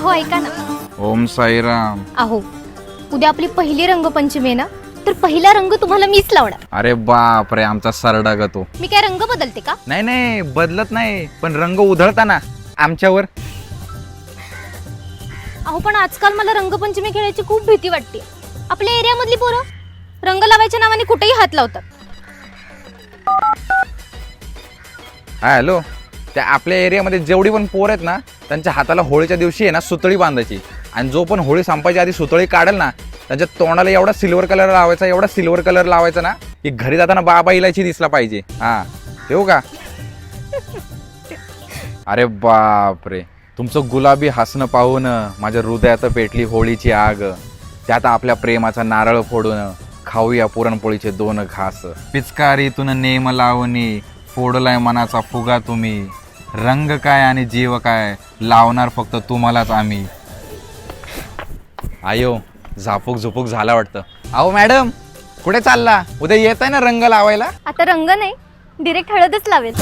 अहो ऐका ना. ओम साईराम. अहो उद्या आपली पहिली रंगपंचमी आहे ना, तर पहिला रंग तुम्हाला मीच लावणार. अरे बाप रे, आमचा सरडा ग तो. मी काय रंग बदलते का? नाही नाही बदलत नाही, पण रंग उधळताना आमच्यावर. अहो पण आजकाल मला रंगपंचमी खेळायची खूप भीती वाटते. आपल्या एरियामधली पोरं रंग लावायच्या नावाने कुठेही हात लावतात. हा हॅलो, त्या आपल्या एरियामध्ये जेवढी पण पोर आहेत ना, त्यांच्या हाताला होळीच्या दिवशी आहे ना सुतळी बांधायची. आणि जो पण होळी संपायच्या आधी सुतळी काढेल ना, त्यांच्या तोंडाला एवढा सिल्वर कलर लावायचा, एवढा सिल्वर कलर लावायचा ना की घरी जाताना बाबा इलायची दिसला पाहिजे. हा ठेवू का? अरे बाप रे, तुमचं गुलाबी हसणं पाहून माझ्या हृदयात पेटली होळीची आग. त्यात आपल्या प्रेमाचा नारळ फोडून खाऊया पुरणपोळीचे 2 घास. पिचकारीतून नेम लावणी फोडलाय मनाचा फुगा तुम्ही. रंग काय आणि जीव काय लावणार फक्त तुम्हालाच आम्ही. आयो झापूक झुपूक झाला वाटतं. अहो मॅडम कुठे चालला? उद्या येत आहे ना रंग लावायला? आता रंग नाही, डिरेक्ट हळदच लावेल.